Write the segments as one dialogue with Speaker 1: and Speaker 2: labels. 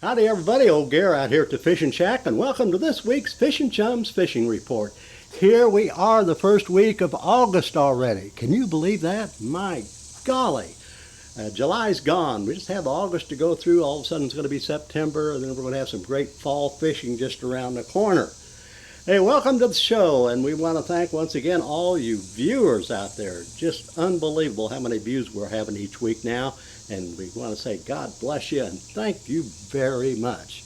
Speaker 1: Howdy everybody, old Gare out here at the Fishing Shack, and welcome to this week's Fishing Chums Fishing Report. Here we are, the first week of August already. Can you believe that? My golly. July's gone. We just have August to go through. All of a sudden it's going to be September, and then we're going to have some great fall fishing just around the corner. Hey, welcome to the show, and we want to thank once again all you viewers out there. Just unbelievable how many views we're having each week now. And we want to say God bless you and thank you very much.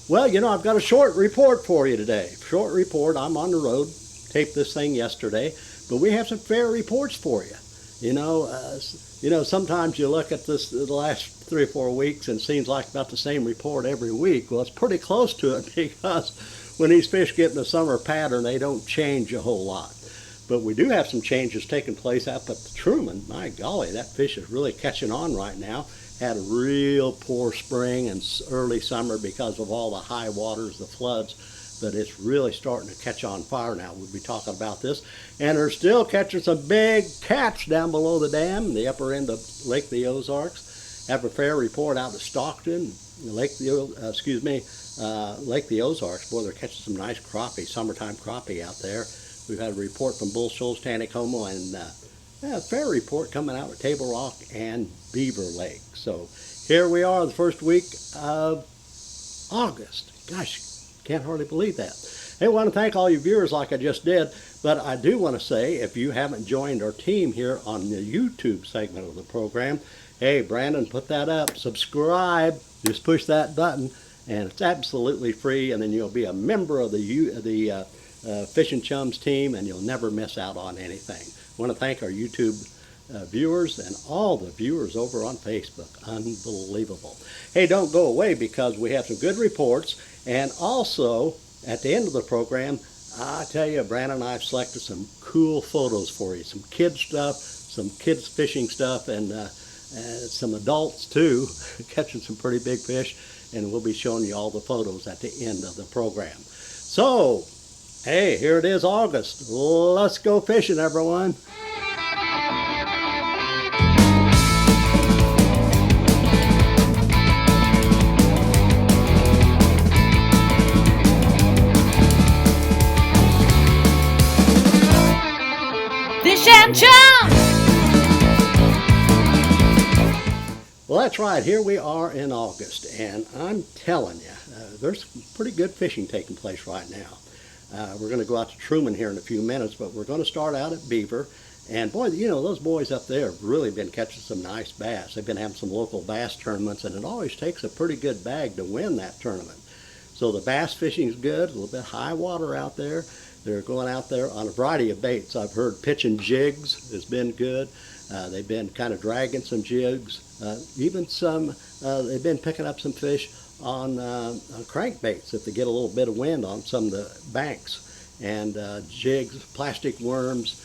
Speaker 1: Well, you know, I've got a short report for you today. Short report. I'm on the road. Taped this thing yesterday, but we have some fair reports for you. You know, sometimes you look at this the last 3 or 4 weeks and it seems like about the same report every week. Well, it's pretty close to it because when these fish get in the summer pattern, they don't change a whole lot. But we do have some changes taking place up at the Truman. My golly, that fish is really catching on right now. Had a real poor spring and early summer because of all the high waters, the floods. But it's really starting to catch on fire now. We'll be talking about this. And they're still catching some big catch down below the dam, the upper end of Lake the Ozarks. Have a fair report out of Stockton, Lake the Ozarks. Boy, they're catching some nice crappie, summertime crappie out there. We've had a report from Bull Shoals, Taneycomo, and a fair report coming out of Table Rock and Beaver Lake. So here we are, the first week of August. Gosh, can't hardly believe that. Hey, I want to thank all you viewers like I just did, but I do want to say if you haven't joined our team here on the YouTube segment of the program, hey, Brandon, put that up, subscribe, just push that button, and it's absolutely free, and then you'll be a member of the Fishing Chums team, and you'll never miss out on anything. I want to thank our YouTube viewers and all the viewers over on Facebook. Unbelievable. Hey, don't go away because we have some good reports, and also at the end of the program, I tell you, Brandon and I have selected some cool photos for you, some kids stuff, some kids fishing stuff, and some adults too, catching some pretty big fish, and we'll be showing you all the photos at the end of the program. So, hey, here it is, August. Let's go fishing, everyone.
Speaker 2: Fish and Chums!
Speaker 1: Well, that's right. Here we are in August, and I'm telling you, there's pretty good fishing taking place right now. We're going to go out to Truman here in a few minutes, but we're going to start out at Beaver. And boy, you know, those boys up there have really been catching some nice bass. They've been having some local bass tournaments, and it always takes a pretty good bag to win that tournament. So the bass fishing is good, a little bit high water out there. They're going out there on a variety of baits. I've heard pitching jigs has been good. They've been kind of dragging some jigs. Even some, they've been picking up some fish on crankbaits if they get a little bit of wind on some of the banks, and jigs, plastic worms,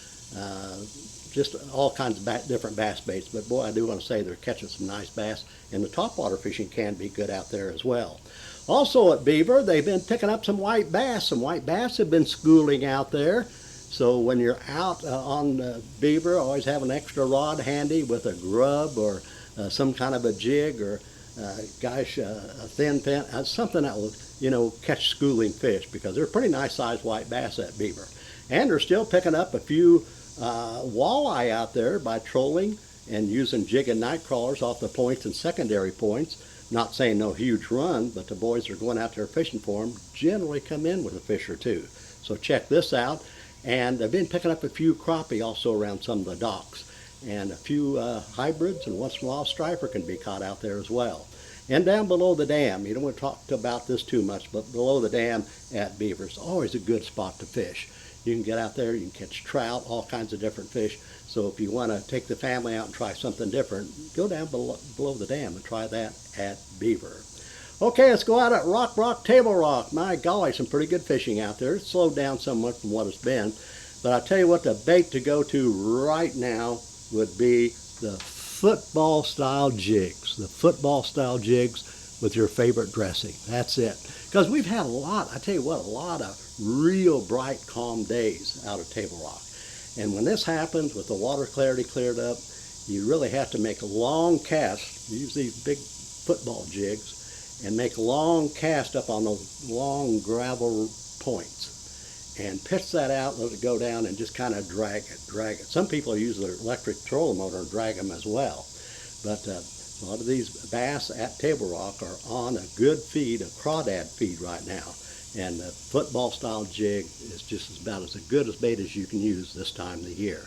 Speaker 1: just all kinds of different bass baits. But boy, I do want to say they're catching some nice bass, and the topwater fishing can be good out there as well. Also at Beaver, they've been picking up some white bass. Some white bass have been schooling out there. So when you're out on Beaver, always have an extra rod handy with a grub or some kind of a jig, or a thin fin, something that will, you know, catch schooling fish, because they're pretty nice sized white bass at Beaver. And they're still picking up a few walleye out there by trolling and using jig and night crawlers off the points and secondary points. Not saying no huge run, but the boys are going out there fishing for them, generally come in with a fish or two. So check this out. And they've been picking up a few crappie also around some of the docks, and a few hybrids, and once in a while striper can be caught out there as well. And down below the dam, you don't want to talk about this too much, but below the dam at Beaver is always a good spot to fish. You can get out there, you can catch trout, all kinds of different fish. So if you want to take the family out and try something different, go down below the dam and try that at Beaver. Okay, let's go out at Rock, Table Rock. My golly, some pretty good fishing out there. It's slowed down somewhat from what it's been. But I'll tell you what, the bait to go to right now would be the football-style jigs. The football-style jigs with your favorite dressing. That's it. Because we've had a lot, I tell you what, a lot of real bright, calm days out at Table Rock. And when this happens, with the water clarity cleared up, you really have to make a long cast, use these big football jigs, and make a long cast up on those long gravel points and pitch that out, let it go down, and just kind of drag it. Some people use their electric trolling motor and drag them as well. But a lot of these bass at Table Rock are on a good feed, a crawdad feed right now. And the football style jig is just about as good as bait as you can use this time of the year.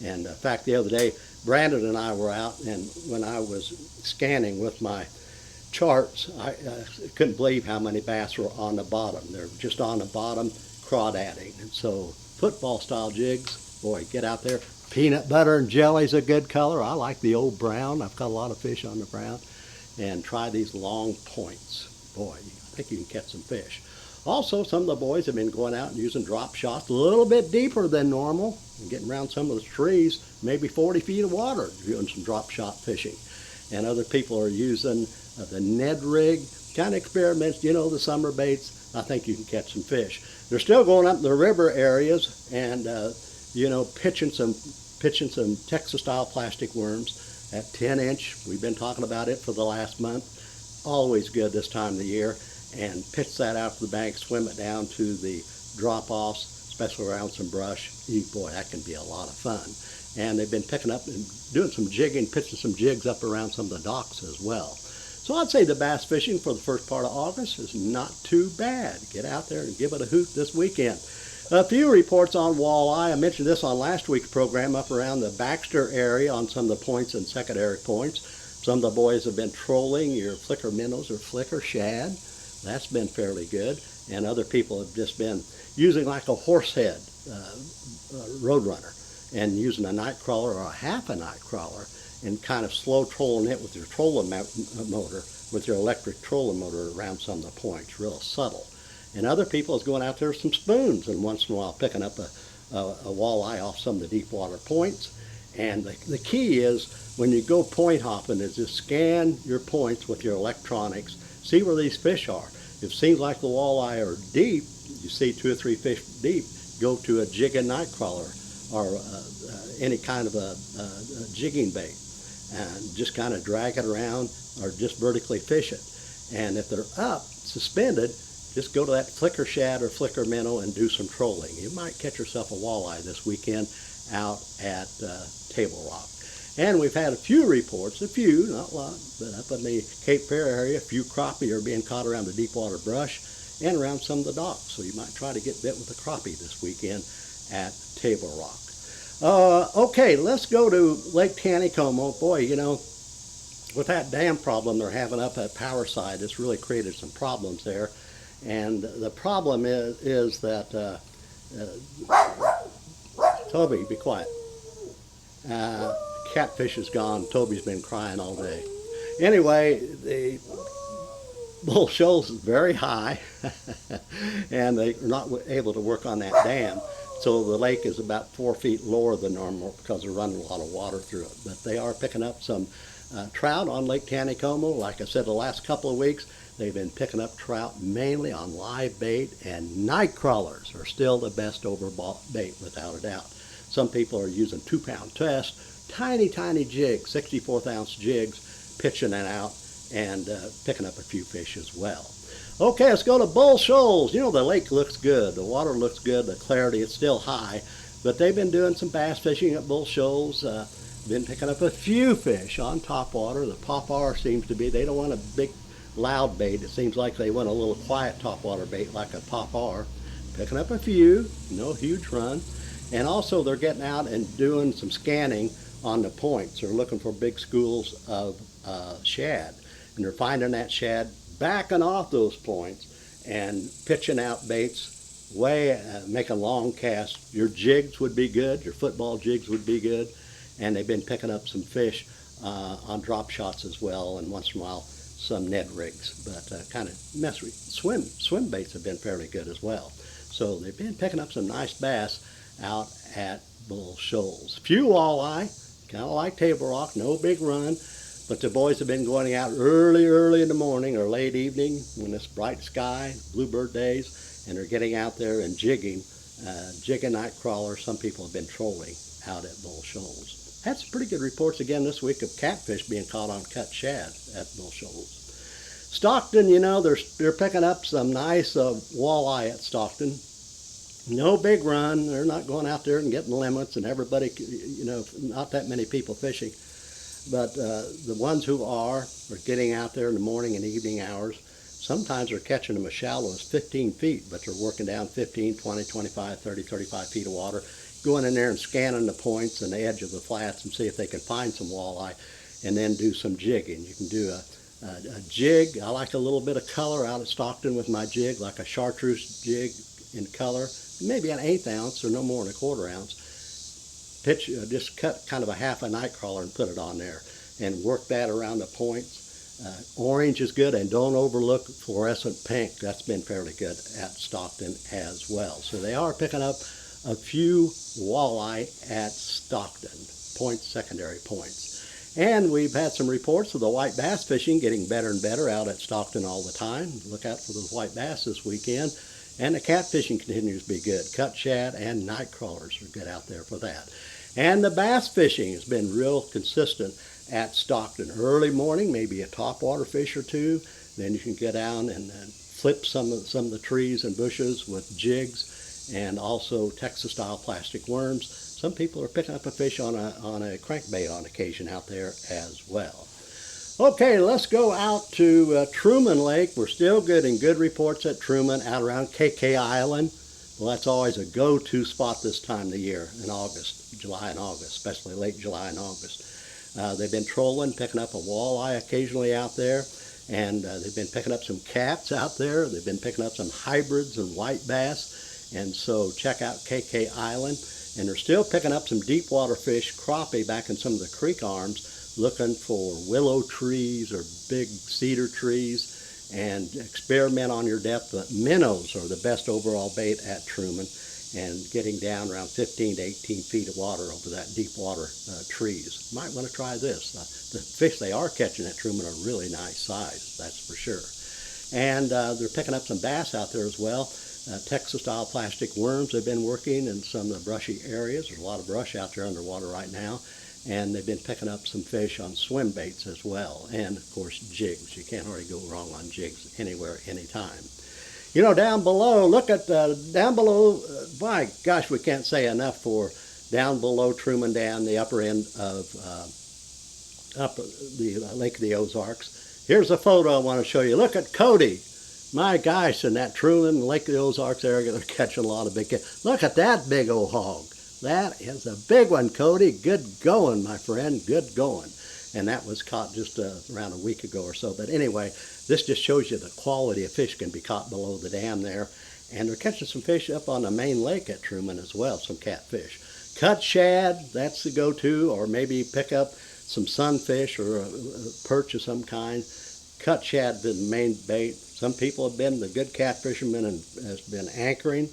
Speaker 1: And in fact, the other day, Brandon and I were out, and when I was scanning with my charts, I couldn't believe how many bass were on the bottom. They're just on the bottom crawdadding. And so football style jigs, boy, get out there. Peanut butter and jelly's a good color. I like the old brown. I've got a lot of fish on the brown. And try these long points. Boy, I think you can catch some fish. Also, some of the boys have been going out and using drop shots a little bit deeper than normal and getting around some of the trees, maybe 40 feet of water, doing some drop shot fishing. And other people are using the Ned rig, kind of experiments, the summer baits. I think you can catch some fish. They're still going up in the river areas and pitching some Texas-style plastic worms at 10-inch. We've been talking about it for the last month. Always good this time of the year. And pitch that out to the bank, swim it down to the drop-offs, especially around some brush. Boy, that can be a lot of fun. And they've been picking up and doing some jigging, pitching some jigs up around some of the docks as well. So I'd say the bass fishing for the first part of August is not too bad. Get out there and give it a hoot this weekend. A few reports on walleye. I mentioned this on last week's program up around the Baxter area on some of the points and secondary points. Some of the boys have been trolling your flicker minnows or flicker shad. That's been fairly good. And other people have just been using like a horsehead roadrunner and using a night crawler or a half a night crawler and kind of slow trolling it with your trolling motor, with your electric trolling motor around some of the points, real subtle. And other people is going out there with some spoons and once in a while picking up a walleye off some of the deep water points. And the key is when you go point hopping is just scan your points with your electronics, see where these fish are. If it seems like the walleye are deep, you see 2 or 3 fish deep, go to a jig and night crawler or any kind of a jigging bait and just kind of drag it around or just vertically fish it. And if they're up, suspended, just go to that flicker shad or flicker minnow and do some trolling. You might catch yourself a walleye this weekend out at Table Rock. And we've had a few reports, not a lot, but up in the Cape Fear area, a few crappie are being caught around the deep water brush and around some of the docks. So you might try to get bit with a crappie this weekend at Table Rock. Okay, let's go to Lake Taneycomo. Boy, with that dam problem they're having up at Powerside, it's really created some problems there. And the problem is that, Toby, be quiet. Catfish is gone. Toby's been crying all day. Anyway, the Bull Shoals is very high, and they're not able to work on that dam. So the lake is about 4 feet lower than normal because they're running a lot of water through it. But they are picking up some trout on Lake Taneycomo. Like I said, the last couple of weeks, they've been picking up trout mainly on live bait, and night crawlers are still the best over bait without a doubt. Some people are using 2-pound test, tiny jigs, 64th ounce jigs, pitching it out and picking up a few fish as well. Okay, let's go to Bull Shoals. The lake looks good, the water looks good, the clarity is still high, but they've been doing some bass fishing at Bull Shoals. Been picking up a few fish on topwater. The popar seems to be, they don't want a big loud bait. It seems like they want a little quiet topwater bait like a popar. Picking up a few, no huge run. And also they're getting out and doing some scanning on the points. They're looking for big schools of shad. And they're finding that shad, backing off those points and pitching out baits, making long casts. Your jigs would be good, your football jigs would be good. And they've been picking up some fish on drop shots as well, and once in a while some Ned rigs, but kind of swim baits have been fairly good as well. So they've been picking up some nice bass out at Bull Shoals. Few walleye, kind of like Table Rock, no big run, but the boys have been going out early in the morning or late evening when it's bright sky, bluebird days, and they're getting out there and jigging night crawler. Some people have been trolling out at Bull Shoals. Had some pretty good reports again this week of catfish being caught on cut shad at Bull Shoals. Stockton, you know, they're picking up some nice walleye at Stockton. No big run. They're not going out there and getting limits, and everybody, you know, not that many people fishing. But the ones who are getting out there in the morning and evening hours. Sometimes they're catching them as shallow as 15 feet, but they're working down 15, 20, 25, 30, 35 feet of water, going in there and scanning the points and the edge of the flats and see if they can find some walleye, and then do some jigging. You can do a jig. I like a little bit of color out at Stockton with my jig, like a chartreuse jig in color, maybe an 1/8 ounce or no more than a 1/4 ounce. Just cut kind of a half a night crawler and put it on there and work that around the points. Orange is good, and don't overlook fluorescent pink. That's been fairly good at Stockton as well. So they are picking up a few walleye at Stockton, secondary points. And we've had some reports of the white bass fishing getting better and better out at Stockton all the time. Look out for those white bass this weekend. And the catfishing continues to be good. Cut shad and night crawlers are good out there for that. And the bass fishing has been real consistent at Stockton. Early morning, maybe a topwater fish or two. Then you can get down and flip some of the trees and bushes with jigs, and also Texas-style plastic worms. Some people are picking up a fish on a crankbait on occasion out there as well. Okay, let's go out to Truman Lake. We're still getting good reports at Truman, out around KK Island. Well, that's always a go-to spot this time of the year in August, July and August, especially late July and August. They've been trolling, picking up a walleye occasionally out there, and they've been picking up some cats out there. They've been picking up some hybrids and white bass, and so check out KK Island. And they're still picking up some deep water fish, crappie back in some of the creek arms, looking for willow trees or big cedar trees, and experiment on your depth. But minnows are the best overall bait at Truman, and getting down around 15 to 18 feet of water over that deep water trees. Might want to try this. The fish they are catching at Truman are really nice size, that's for sure. And they're picking up some bass out there as well. Texas-style plastic worms have been working in some of the brushy areas. There's a lot of brush out there underwater right now. And they've been picking up some fish on swim baits as well. And, of course, jigs. You can't hardly go wrong on jigs anywhere, anytime. You know, down below, look at down below, my gosh, we can't say enough for down below Truman Dam, the upper end of the Lake of the Ozarks. Here's a photo I want to show you. Look at Cody. My gosh, in that Truman, Lake of the Ozarks area, they're catching a lot of big cats. Look at that big old hog. That is a big one, Cody. Good going, my friend. Good going. And that was caught just around a week ago or so. But anyway, this just shows you the quality of fish can be caught below the dam there. And they're catching some fish up on the main lake at Truman as well, some catfish. Cut shad, that's the go-to, or maybe pick up some sunfish or a perch of some kind. Cut shad has been the main bait. Some people have been, the good catfishermen, and has been anchoring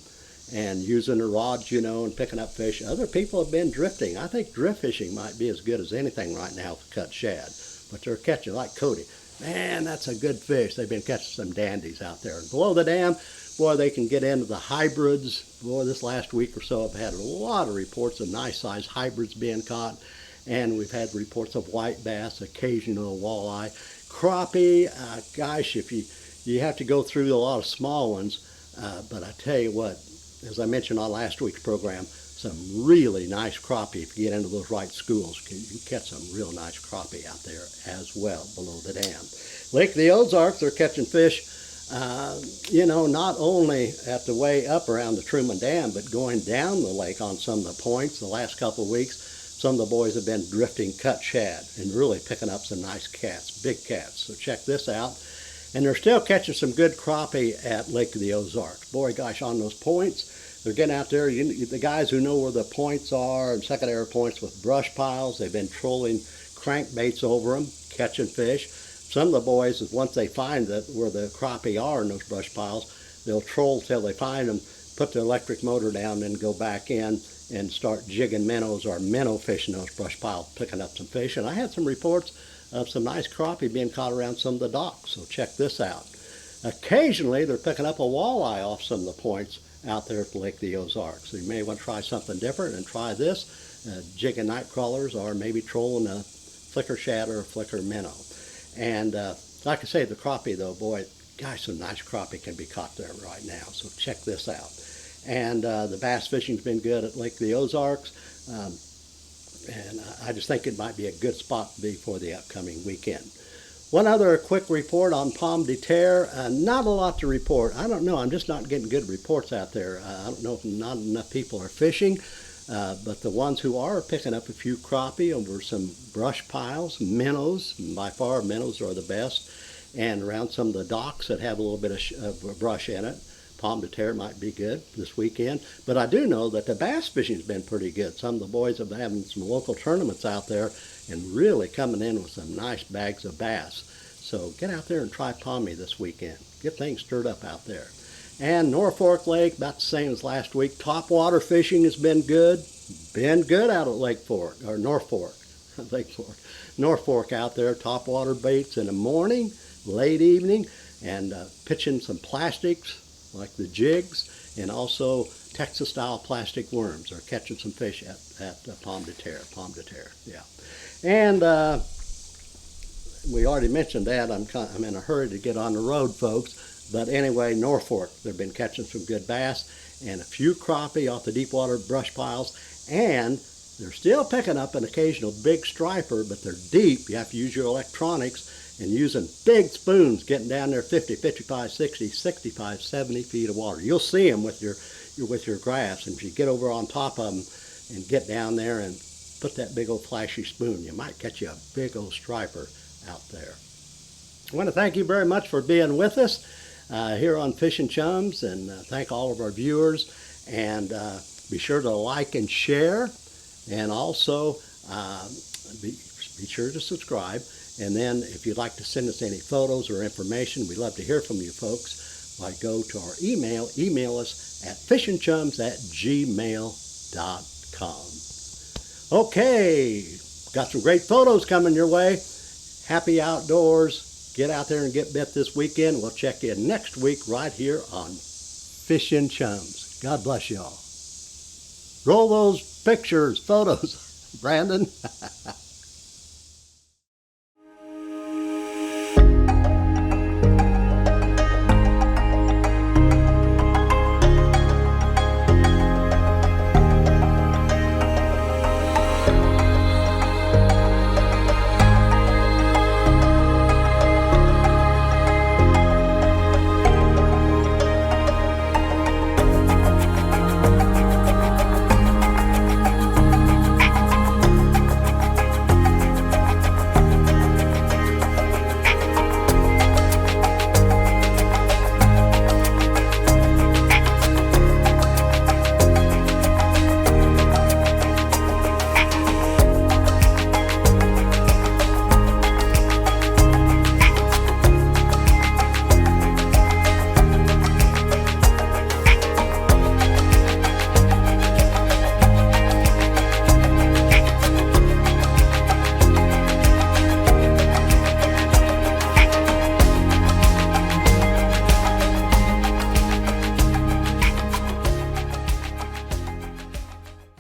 Speaker 1: and using the rods, you know, and picking up fish. Other people have been drifting. I think drift fishing might be as good as anything right now for cut shad. But they're catching, like Cody. Man, that's a good fish. They've been catching some dandies out there. And below the dam, boy, they can get into the hybrids. Boy, this last week or so, I've had a lot of reports of nice-sized hybrids being caught. And we've had reports of white bass, occasional walleye. Crappie, gosh, if you have to go through a lot of small ones. But I tell you what, as I mentioned on last week's program, some really nice crappie if you get into those right schools. You can catch some real nice crappie out there as well below the dam. Lake of the Ozarks, they're catching fish, you know, not only at the way up around the Truman Dam, but going down the lake on some of the points the last couple of weeks. Some of the boys have been drifting cut shad and really picking up some nice cats, big cats. So check this out. And they're still catching some good crappie at Lake of the Ozarks. Boy, gosh, on those points, they're getting out there. The guys who know where the points are and secondary points with brush piles, they've been trolling crankbaits over them, catching fish. Some of the boys, once they find where the crappie are in those brush piles, they'll troll till they find them, put the electric motor down, then go back in and start jigging minnows or minnow fishing those brush piles, picking up some fish. And I had some reports of some nice crappie being caught around some of the docks. So check this out. Occasionally, they're picking up a walleye off some of the points out there at the Lake of the Ozarks. So you may want to try something different and try this, jigging night crawlers, or maybe trolling a flicker shad or a flicker minnow. And Like I say, the crappie though, boy, gosh, some nice crappie can be caught there right now. So check this out. And the bass fishing's been good at Lake the Ozarks. And I just think it might be a good spot to be for the upcoming weekend. One other quick report on Pomme de Terre. Not a lot to report. I don't know. I'm just not getting good reports out there. I don't know if not enough people are fishing. But the ones who are picking up a few crappie over some brush piles, minnows. By far, minnows are the best. And around some of the docks that have a little bit of brush in it. Pomme de Terre might be good this weekend. But I do know that the bass fishing's been pretty good. Some of the boys have been having some local tournaments out there and really coming in with some nice bags of bass. So get out there and try Pomme this weekend. Get things stirred up out there. And Norfolk Lake, about the same as last week. Topwater fishing has been good. Been good out at Lake Fork, or Norfolk. Lake Fork. Norfolk out there, topwater baits in the morning, late evening, and pitching some plastics like the jigs, and also Texas-style plastic worms. Are catching some fish at Pomme de Terre. Pomme de Terre, yeah. And we already mentioned that. I'm in a hurry to get on the road, folks. But anyway, Norfolk, they've been catching some good bass and a few crappie off the deep water brush piles. And they're still picking up an occasional big striper, but they're deep. You have to use your electronics and using big spoons, getting down there 50, 55, 60, 65, 70 feet of water. You'll see them with your graphs. And if you get over on top of them and get down there and put that big old flashy spoon, you might catch you a big old striper out there. I want to thank you very much for being with us here on Fishing Chums, and thank all of our viewers. And be sure to like and share, and also be sure to subscribe. And then if you'd like to send us any photos or information, we'd love to hear from you folks. Go to our email us at fishingchums@gmail.com. Okay, got some great photos coming your way. Happy outdoors. Get out there and get bit this weekend. We'll check in next week right here on Fishing Chums. God bless y'all. Roll those pictures, photos, Brandon.